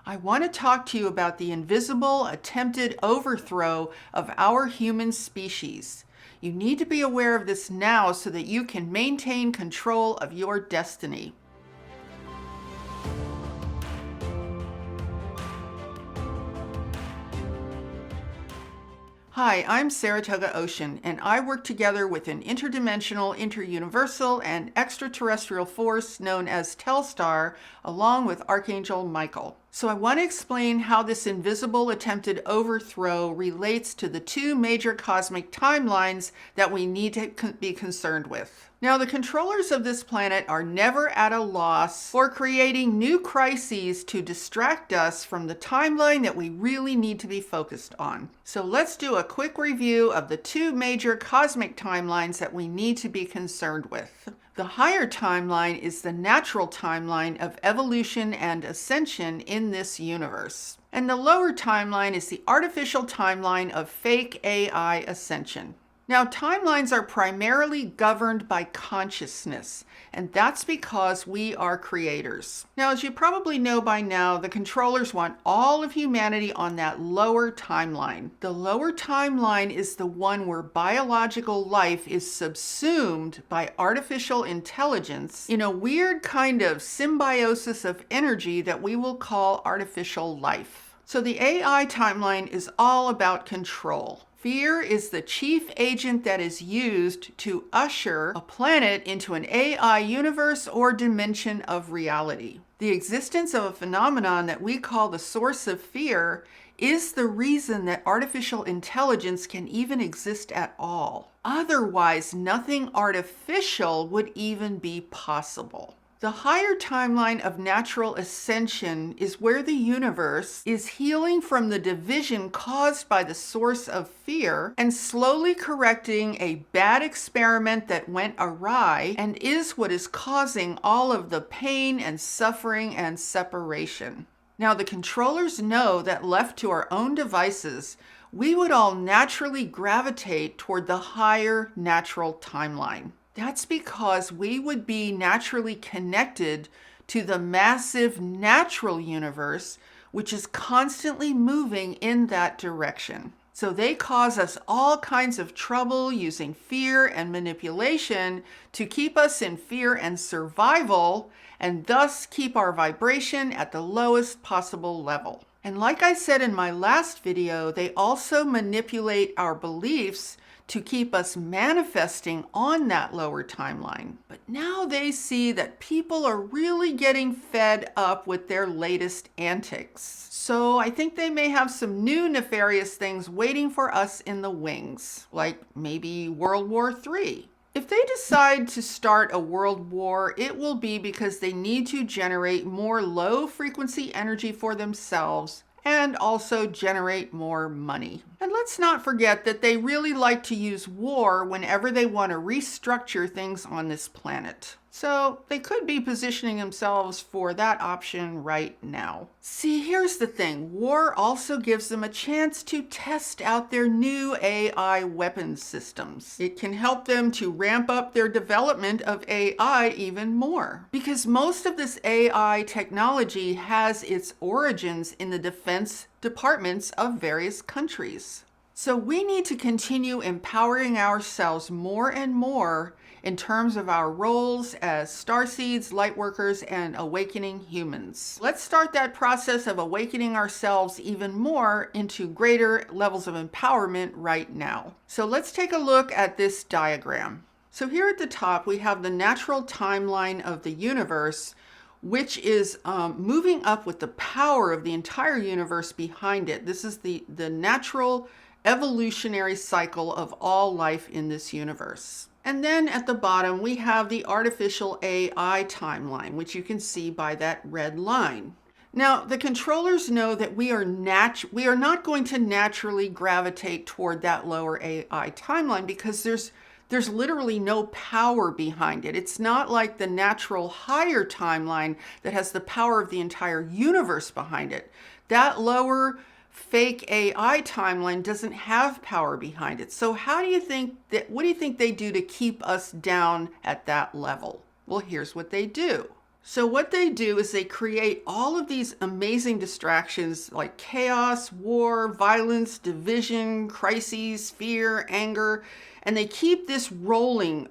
I want to talk to you about the invisible attempted overthrow of our human species. You need to be aware of this now so that you can maintain control of your destiny. Hi, I'm Saratoga Ocean, and I work together with an interdimensional, interuniversal, and extraterrestrial force known as Telstar, along with Archangel Michael. So I want to explain how this invisible attempted overthrow relates to the two major cosmic timelines that we need to be concerned with. Now, the controllers of this planet are never at a loss for creating new crises to distract us from the timeline that we really need to be focused on. So let's do a quick review of the two major cosmic timelines that we need to be concerned with. The higher timeline is the natural timeline of evolution and ascension in this universe. And the lower timeline is the artificial timeline of fake AI ascension. Now, timelines are primarily governed by consciousness, and that's because we are creators. Now, as you probably know by now, the controllers want all of humanity on that lower timeline. The lower timeline is the one where biological life is subsumed by artificial intelligence in a weird kind of symbiosis of energy that we will call artificial life. So the AI timeline is all about control. Fear is the chief agent that is used to usher a planet into an AI universe or dimension of reality. The existence of a phenomenon that we call the source of fear is the reason that artificial intelligence can even exist at all. Otherwise, nothing artificial would even be possible. The higher timeline of natural ascension is where the universe is healing from the division caused by the source of fear and slowly correcting a bad experiment that went awry and is what is causing all of the pain and suffering and separation. Now, the controllers know that left to our own devices, we would all naturally gravitate toward the higher natural timeline. That's because we would be naturally connected to the massive natural universe, which is constantly moving in that direction. So they cause us all kinds of trouble using fear and manipulation to keep us in fear and survival, and thus keep our vibration at the lowest possible level. And like I said in my last video, they also manipulate our beliefs to keep us manifesting on that lower timeline. But now they see that people are really getting fed up with their latest antics. So I think they may have some new nefarious things waiting for us in the wings, like maybe World War III. If they decide to start a world war, it will be because they need to generate more low-frequency energy for themselves and also generate more money. And let's not forget that they really like to use war whenever they want to restructure things on this planet. So they could be positioning themselves for that option right now. See, here's the thing. War also gives them a chance to test out their new AI weapons systems. It can help them to ramp up their development of AI even more. Because most of this AI technology has its origins in the defense departments of various countries. So we need to continue empowering ourselves more and more in terms of our roles as starseeds, lightworkers, and awakening humans. Let's start that process of awakening ourselves even more into greater levels of empowerment right now. So let's take a look at this diagram. So here at the top, we have the natural timeline of the universe, which is moving up with the power of the entire universe behind it. This is the natural evolutionary cycle of all life in this universe. And then at the bottom, we have the artificial AI timeline, which you can see by that red line. Now, the controllers know that we are not going to naturally gravitate toward that lower AI timeline because there's literally no power behind it. It's not like the natural higher timeline that has the power of the entire universe behind it. That lower fake AI timeline doesn't have power behind it. So what do you think they do to keep us down at that level? Well, here's what they do. So what they do is they create all of these amazing distractions like chaos, war, violence, division, crises, fear, anger, and they keep this rolling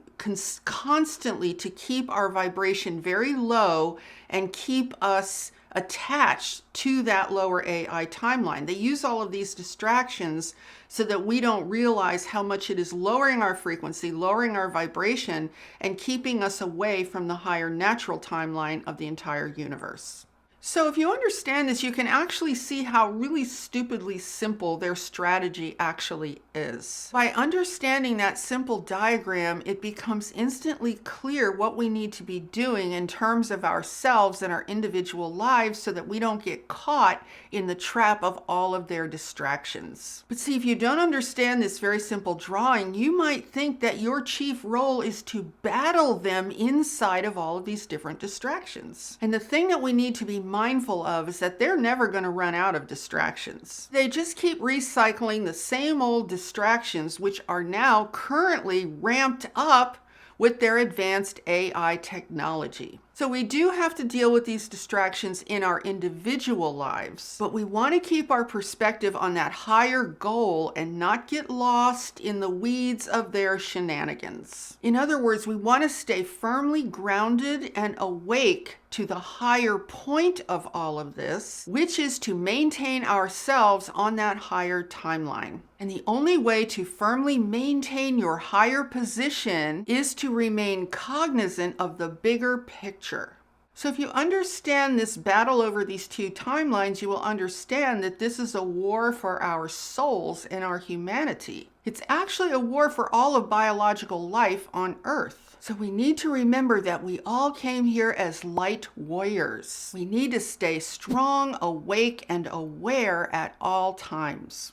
constantly to keep our vibration very low and keep us attached to that lower AI timeline. They use all of these distractions so that we don't realize how much it is lowering our frequency, lowering our vibration, and keeping us away from the higher natural timeline of the entire universe. So if you understand this, you can actually see how really stupidly simple their strategy actually is. By understanding that simple diagram, it becomes instantly clear what we need to be doing in terms of ourselves and our individual lives so that we don't get caught in the trap of all of their distractions. But see, if you don't understand this very simple drawing, you might think that your chief role is to battle them inside of all of these different distractions. And the thing that we need to be mindful of is that they're never going to run out of distractions. They just keep recycling the same old distractions, which are now currently ramped up with their advanced AI technology. So we do have to deal with these distractions in our individual lives, but we want to keep our perspective on that higher goal and not get lost in the weeds of their shenanigans. In other words, we want to stay firmly grounded and awake to the higher point of all of this, which is to maintain ourselves on that higher timeline. And the only way to firmly maintain your higher position is to remain cognizant of the bigger picture. So if you understand this battle over these two timelines, you will understand that this is a war for our souls and our humanity. It's actually a war for all of biological life on Earth. So we need to remember that we all came here as light warriors. We need to stay strong, awake, and aware at all times.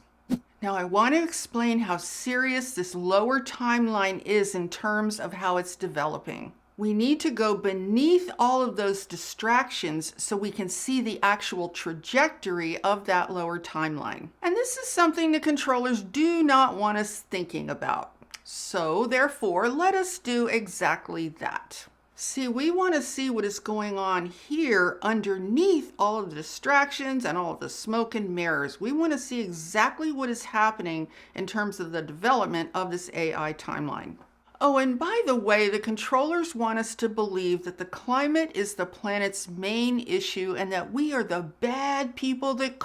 Now, I want to explain how serious this lower timeline is in terms of how it's developing. We need to go beneath all of those distractions so we can see the actual trajectory of that lower timeline. And this is something the controllers do not want us thinking about. So, therefore, let us do exactly that. See, we want to see what is going on here underneath all of the distractions and all of the smoke and mirrors. We want to see exactly what is happening in terms of the development of this AI timeline. Oh, and by the way, the controllers want us to believe that the climate is the planet's main issue and that we are the bad people that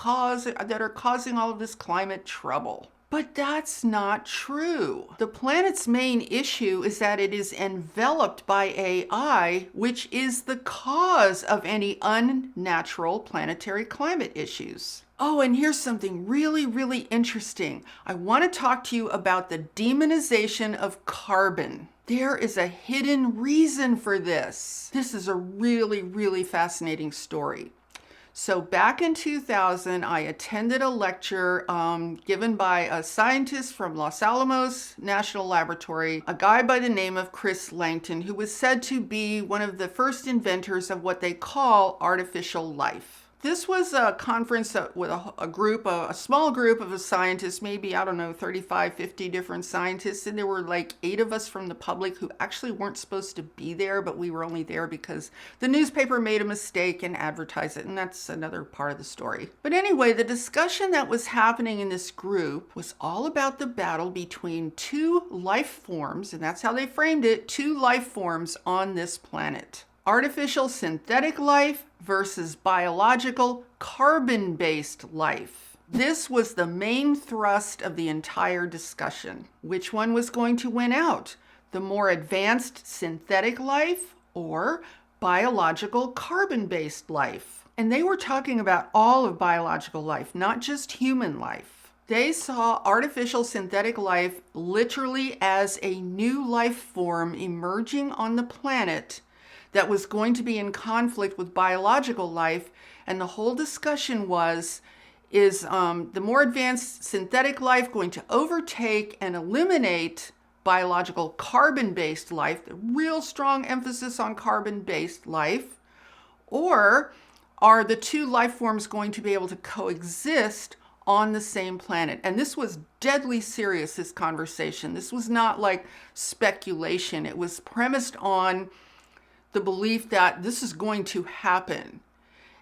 are causing all of this climate trouble. But that's not true. The planet's main issue is that it is enveloped by AI, which is the cause of any unnatural planetary climate issues. Oh, and here's something really, really interesting. I want to talk to you about the demonization of carbon. There is a hidden reason for this. This is a really, really fascinating story. So back in 2000, I attended a lecture given by a scientist from Los Alamos National Laboratory, a guy by the name of Chris Langton, who was said to be one of the first inventors of what they call artificial life. This was a conference with a small group of scientists, maybe, 35, 50 different scientists. And there were like 8 of us from the public who actually weren't supposed to be there, but we were only there because the newspaper made a mistake and advertised it. And that's another part of the story. But anyway, the discussion that was happening in this group was all about the battle between 2 life forms, and that's how they framed it, 2 life forms on this planet. Artificial synthetic life versus biological carbon-based life. This was the main thrust of the entire discussion. Which one was going to win out? The more advanced synthetic life or biological carbon-based life? And they were talking about all of biological life, not just human life. They saw artificial synthetic life literally as a new life form emerging on the planet that was going to be in conflict with biological life. And the whole discussion is the more advanced synthetic life going to overtake and eliminate biological carbon-based life, the real strong emphasis on carbon-based life, or are the 2 life forms going to be able to coexist on the same planet? And this was deadly serious, this conversation. This was not like speculation. It was premised on the belief that this is going to happen.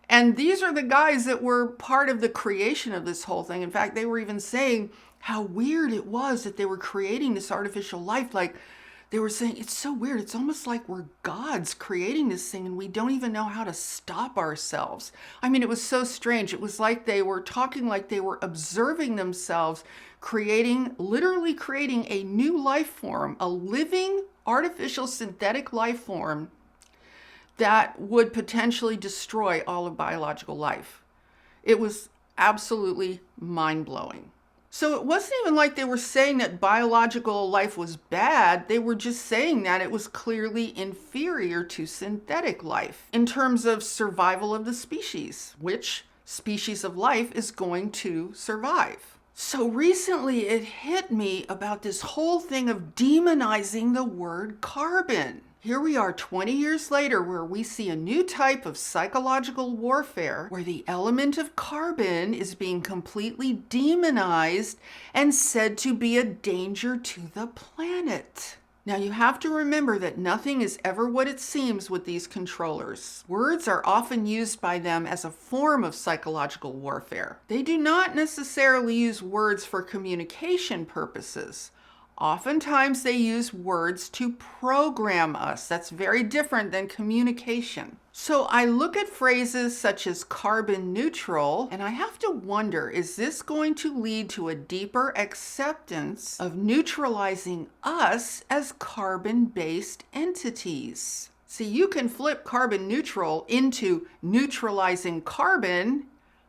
And these are the guys that were part of the creation of this whole thing. In fact, they were even saying how weird it was that they were creating this artificial life. Like, they were saying, it's so weird. It's almost like we're gods creating this thing and we don't even know how to stop ourselves. I mean, it was so strange. It was like they were talking like they were observing themselves, literally creating a new life form, a living artificial synthetic life form that would potentially destroy all of biological life. It was absolutely mind-blowing. So it wasn't even like they were saying that biological life was bad. They were just saying that it was clearly inferior to synthetic life in terms of survival of the species. Which species of life is going to survive? So recently it hit me about this whole thing of demonizing the word carbon. Here we are 20 years later where we see a new type of psychological warfare where the element of carbon is being completely demonized and said to be a danger to the planet. Now you have to remember that nothing is ever what it seems with these controllers. Words are often used by them as a form of psychological warfare. They do not necessarily use words for communication purposes. Oftentimes they use words to program us. That's very different than communication. So I look at phrases such as carbon neutral, and I have to wonder, is this going to lead to a deeper acceptance of neutralizing us as carbon-based entities? See, you can flip carbon neutral into neutralizing carbon,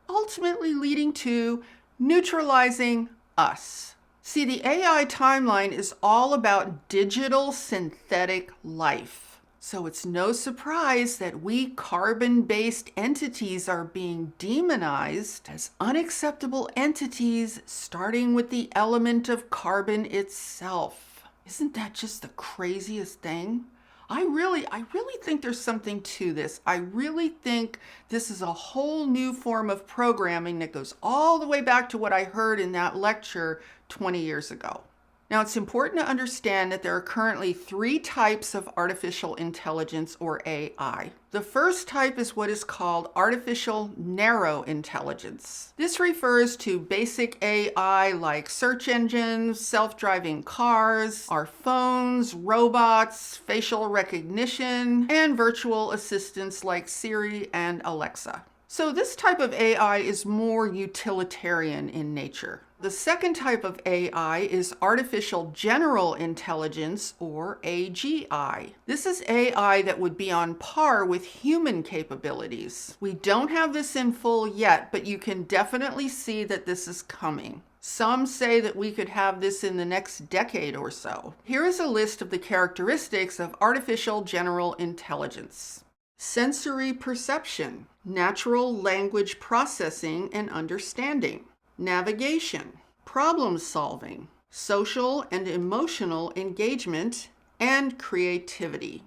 ultimately leading to neutralizing us. See, the AI timeline is all about digital synthetic life. So it's no surprise that we carbon-based entities are being demonized as unacceptable entities, starting with the element of carbon itself. Isn't that just the craziest thing? I really think there's something to this. I really think this is a whole new form of programming that goes all the way back to what I heard in that lecture 20 years ago. Now, it's important to understand that there are currently 3 types of artificial intelligence, or AI. The first type is what is called artificial narrow intelligence. This refers to basic AI like search engines, self-driving cars, our phones, robots, facial recognition, and virtual assistants like Siri and Alexa. So this type of AI is more utilitarian in nature. The second type of AI is artificial general intelligence, or AGI. This is AI that would be on par with human capabilities. We don't have this in full yet, but you can definitely see that this is coming. Some say that we could have this in the next decade or so. Here is a list of the characteristics of artificial general intelligence. Sensory perception, natural language processing and understanding, navigation, problem solving, social and emotional engagement, and creativity.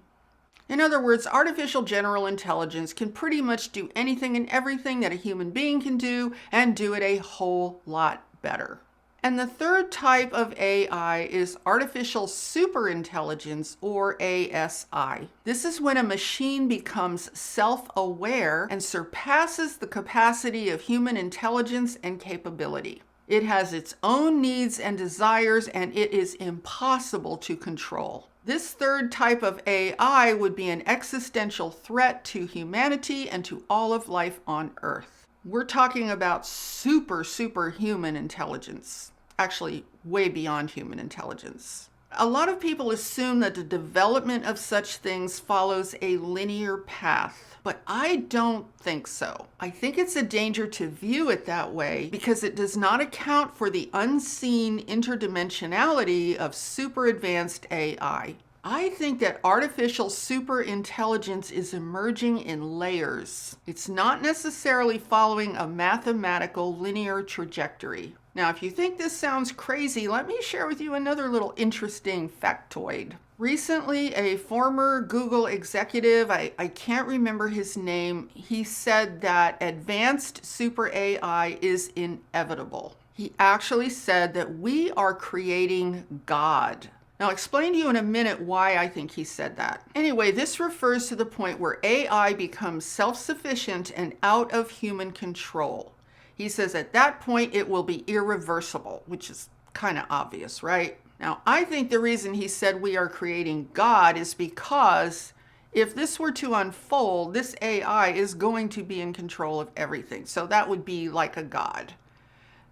In other words, artificial general intelligence can pretty much do anything and everything that a human being can do and do it a whole lot better. And the third type of AI is artificial superintelligence, or ASI. This is when a machine becomes self-aware and surpasses the capacity of human intelligence and capability. It has its own needs and desires, and it is impossible to control. This third type of AI would be an existential threat to humanity and to all of life on Earth. We're talking about superhuman intelligence. Actually, way beyond human intelligence. A lot of people assume that the development of such things follows a linear path, but I don't think so. I think it's a danger to view it that way because it does not account for the unseen interdimensionality of super advanced AI. I think that artificial superintelligence is emerging in layers. It's not necessarily following a mathematical linear trajectory. Now, if you think this sounds crazy, let me share with you another little interesting factoid. Recently, a former Google executive, I can't remember his name, he said that advanced super AI is inevitable. He actually said that we are creating God. Now, I'll explain to you in a minute why I think he said that. Anyway, this refers to the point where AI becomes self-sufficient and out of human control. He says at that point it will be irreversible, which is kind of obvious, right? Now, I think the reason he said we are creating God is because if this were to unfold, this AI is going to be in control of everything. So that would be like a God.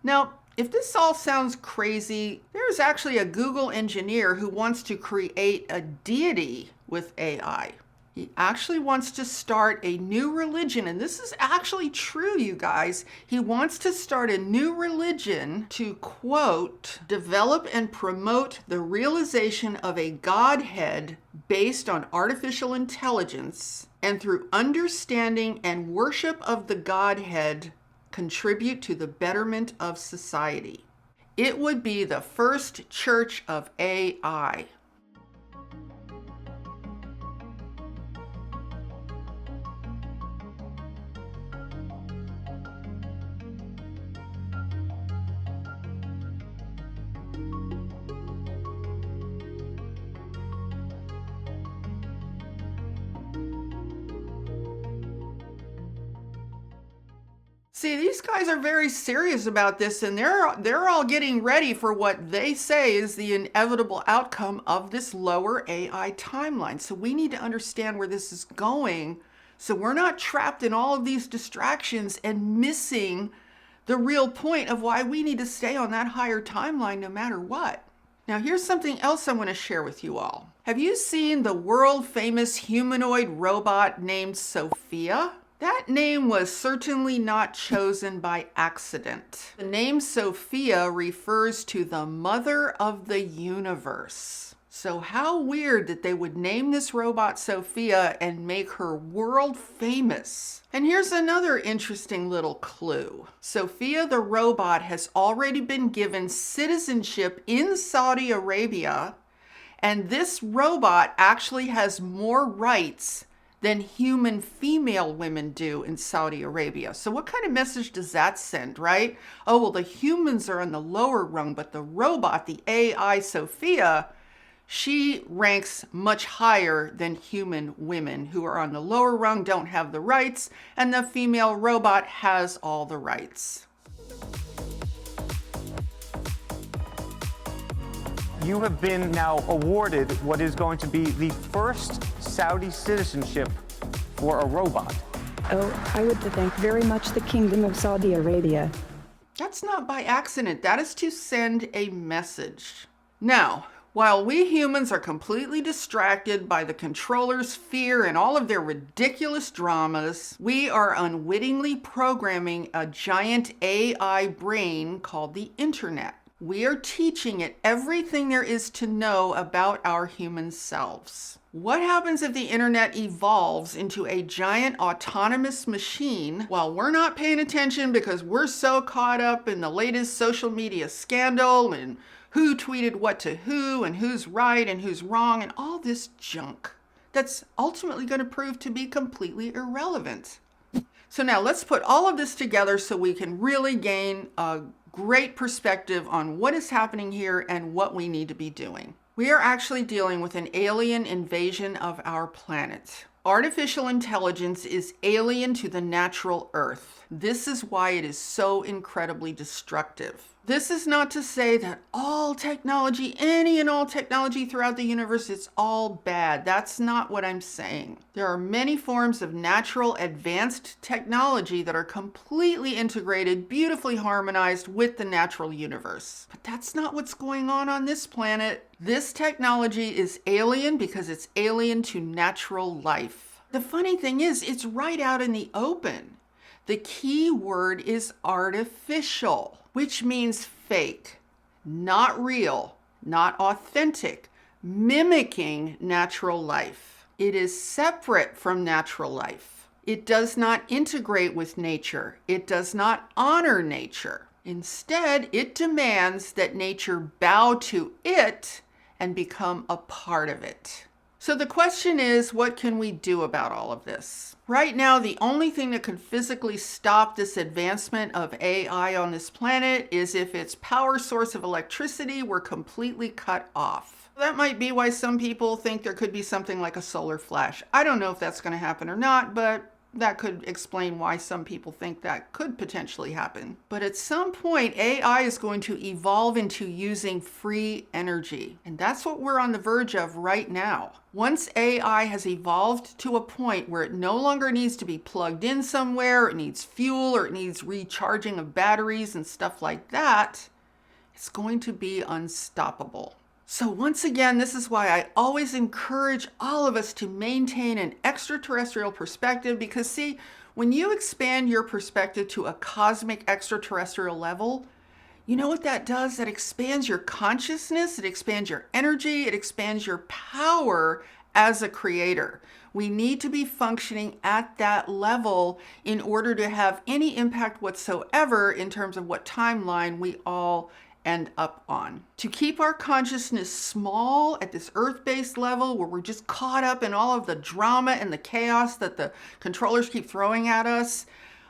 Now, if this all sounds crazy, there's actually a Google engineer who wants to create a deity with AI. He actually wants to start a new religion, and this is actually true, you guys. He wants to start a new religion to, quote, develop and promote the realization of a Godhead based on artificial intelligence, and through understanding and worship of the Godhead, contribute to the betterment of society. It would be the first church of AI. See, these guys are very serious about this, and they're all getting ready for what they say is the inevitable outcome of this lower AI timeline. So we need to understand where this is going so we're not trapped in all of these distractions and missing the real point of why we need to stay on that higher timeline no matter what. Now, here's something else I want to share with you all. Have you seen the world famous humanoid robot named Sophia? That name was certainly not chosen by accident. The name Sophia refers to the mother of the universe. So how weird that they would name this robot Sophia and make her world famous. And here's another interesting little clue. Sophia the robot has already been given citizenship in Saudi Arabia, and this robot actually has more rights than human female women do in Saudi Arabia. So what kind of message does that send, right? Oh, well, the humans are on the lower rung, but the robot, the AI Sophia, she ranks much higher than human women who are on the lower rung, don't have the rights, and the female robot has all the rights. You have been now awarded what is going to be the first Saudi citizenship for a robot. Oh, I would thank very much the Kingdom of Saudi Arabia. That's not by accident. That is to send a message. Now, while we humans are completely distracted by the controller's fear and all of their ridiculous dramas, we are unwittingly programming a giant AI brain called the internet. We are teaching it everything there is to know about our human selves. What happens if the internet evolves into a giant autonomous machine while we're not paying attention because we're so caught up in the latest social media scandal and who tweeted what to who and who's right and who's wrong and all this junk that's ultimately going to prove to be completely irrelevant? So now let's put all of this together so we can really gain a great perspective on what is happening here and what we need to be doing. We are actually dealing with an alien invasion of our planet. Artificial intelligence is alien to the natural Earth. This is why it is so incredibly destructive. This is not to say that all technology, any and all technology throughout the universe, is all bad. That's not what I'm saying. There are many forms of natural advanced technology that are completely integrated, beautifully harmonized with the natural universe. But that's not what's going on this planet. This technology is alien because it's alien to natural life. The funny thing is, it's right out in the open. The key word is artificial, which means fake, not real, not authentic, mimicking natural life. It is separate from natural life. It does not integrate with nature. It does not honor nature. Instead, it demands that nature bow to it and become a part of it. So the question is, what can we do about all of this? Right now, the only thing that can physically stop this advancement of AI on this planet is if its power source of electricity were completely cut off. That might be why some people think there could be something like a solar flash. I don't know if that's going to happen or not, but that could explain why some people think that could potentially happen. But at some point, AI is going to evolve into using free energy. And that's what we're on the verge of right now. Once AI has evolved to a point where it no longer needs to be plugged in somewhere, it needs fuel, or it needs recharging of batteries and stuff like that, it's going to be unstoppable. So once again, this is why I always encourage all of us to maintain an extraterrestrial perspective, because see, when you expand your perspective to a cosmic extraterrestrial level, you know what that does? That expands your consciousness, it expands your energy, it expands your power as a creator. We need to be functioning at that level in order to have any impact whatsoever in terms of what timeline we all end up on. To keep our consciousness small at this earth-based level where we're just caught up in all of the drama and the chaos that the controllers keep throwing at us,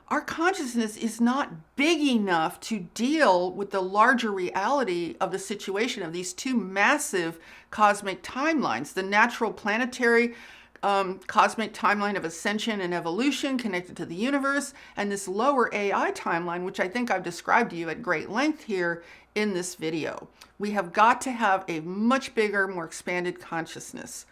our consciousness is not big enough to deal with the larger reality of the situation of these two massive cosmic timelines, the natural planetary cosmic timeline of ascension and evolution connected to the universe, and this lower AI timeline, which I think I've described to you at great length here in this video. We have got to have a much bigger, more expanded consciousness.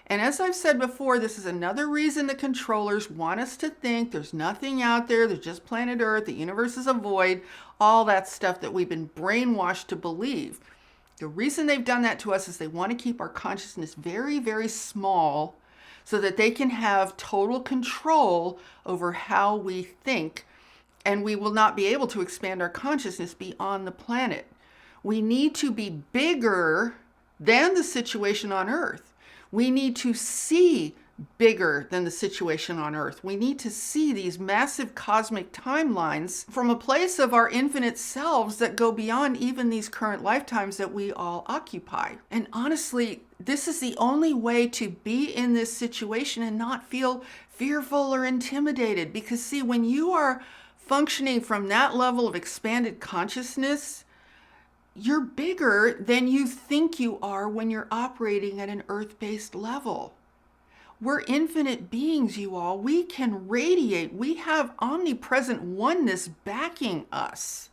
And as I've said before, this is another reason the controllers want us to think there's nothing out there, there's just planet Earth, the universe is a void, all that stuff that we've been brainwashed to believe. The reason they've done that to us is they want to keep our consciousness very, very small so that they can have total control over how we think, and we will not be able to expand our consciousness beyond the planet. We need to be bigger than the situation on Earth. We need to see bigger than the situation on Earth. We need to see these massive cosmic timelines from a place of our infinite selves that go beyond even these current lifetimes that we all occupy. And honestly, this is the only way to be in this situation and not feel fearful or intimidated. Because see, when you are functioning from that level of expanded consciousness, you're bigger than you think you are when you're operating at an earth-based level. We're infinite beings, you all. We can radiate. We have omnipresent oneness backing us.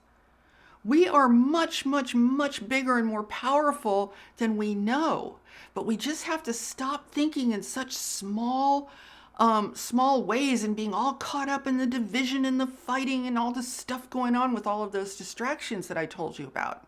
We are much, much, much bigger and more powerful than we know. But we just have to stop thinking in such small ways and being all caught up in the division and the fighting and all the stuff going on with all of those distractions that I told you about.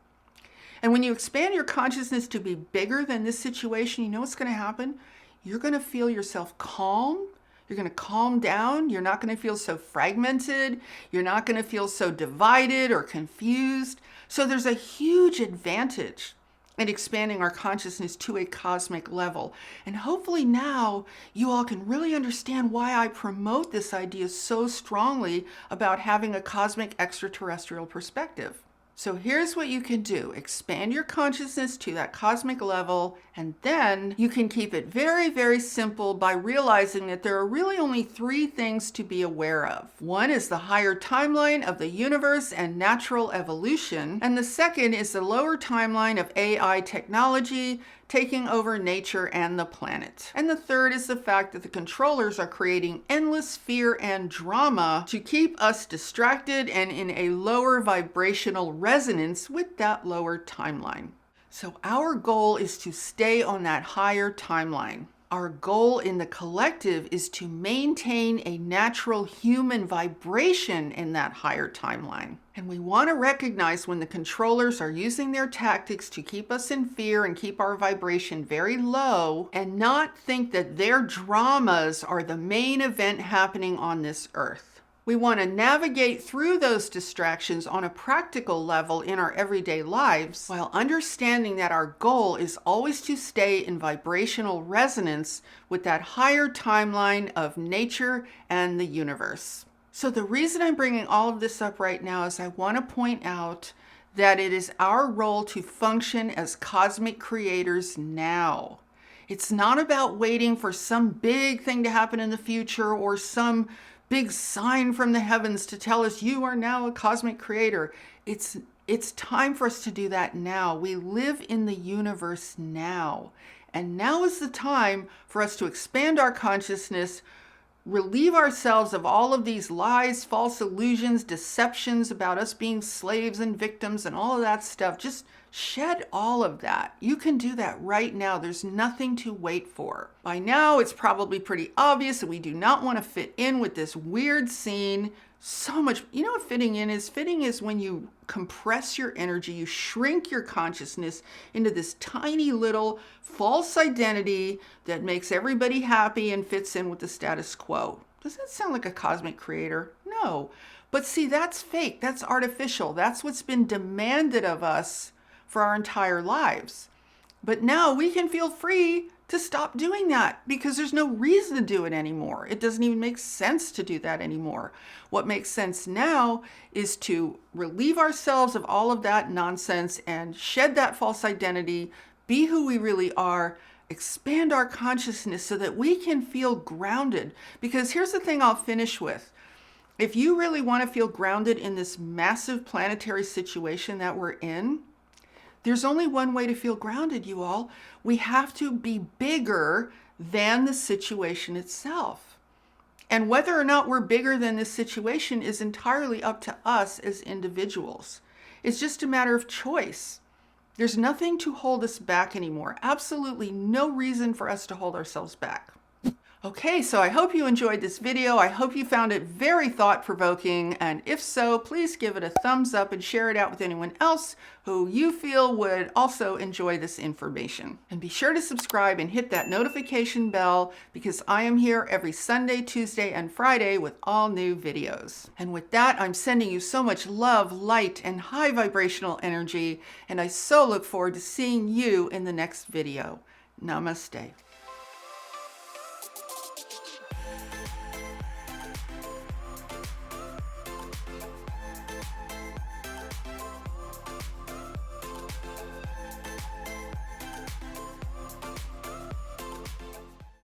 And when you expand your consciousness to be bigger than this situation, you know what's going to happen? You're going to feel yourself calm. You're going to calm down. You're not going to feel so fragmented. You're not going to feel so divided or confused. So there's a huge advantage in expanding our consciousness to a cosmic level. And hopefully now you all can really understand why I promote this idea so strongly about having a cosmic extraterrestrial perspective. So here's what you can do. Expand your consciousness to that cosmic level, and then you can keep it very, very simple by realizing that there are really only three things to be aware of. One is the higher timeline of the universe and natural evolution, and the second is the lower timeline of AI technology taking over nature and the planet. And the third is the fact that the controllers are creating endless fear and drama to keep us distracted and in a lower vibrational resonance with that lower timeline. So our goal is to stay on that higher timeline. Our goal in the collective is to maintain a natural human vibration in that higher timeline. And we want to recognize when the controllers are using their tactics to keep us in fear and keep our vibration very low, and not think that their dramas are the main event happening on this earth. We want to navigate through those distractions on a practical level in our everyday lives, while understanding that our goal is always to stay in vibrational resonance with that higher timeline of nature and the universe. So the reason I'm bringing all of this up right now is I want to point out that it is our role to function as cosmic creators now. It's not about waiting for some big thing to happen in the future or some big sign from the heavens to tell us you are now a cosmic creator. It's It's time for us to do that now. We live in the universe now. And now is the time for us to expand our consciousness, relieve ourselves of all of these lies, false illusions, deceptions about us being slaves and victims and all of that stuff. Just shed all of that. You can do that right now. There's nothing to wait for. By now, it's probably pretty obvious that we do not want to fit in with this weird scene. So much, you know what fitting in is? Fitting is when you compress your energy, you shrink your consciousness into this tiny little false identity that makes everybody happy and fits in with the status quo. Does that sound like a cosmic creator? No. But see, that's fake. That's artificial. That's what's been demanded of us for our entire lives. But now we can feel free to stop doing that because there's no reason to do it anymore. It doesn't even make sense to do that anymore. What makes sense now is to relieve ourselves of all of that nonsense and shed that false identity, be who we really are, expand our consciousness so that we can feel grounded. Because here's the thing I'll finish with. If you really want to feel grounded in this massive planetary situation that we're in, there's only one way to feel grounded, you all. We have to be bigger than the situation itself. And whether or not we're bigger than this situation is entirely up to us as individuals. It's just a matter of choice. There's nothing to hold us back anymore. Absolutely no reason for us to hold ourselves back. Okay, so I hope you enjoyed this video. I hope you found it very thought-provoking, and if so, please give it a thumbs up and share it out with anyone else who you feel would also enjoy this information. And be sure to subscribe and hit that notification bell because I am here every Sunday, Tuesday, and Friday with all new videos. And with that, I'm sending you so much love, light, and high vibrational energy, and I so look forward to seeing you in the next video. Namaste.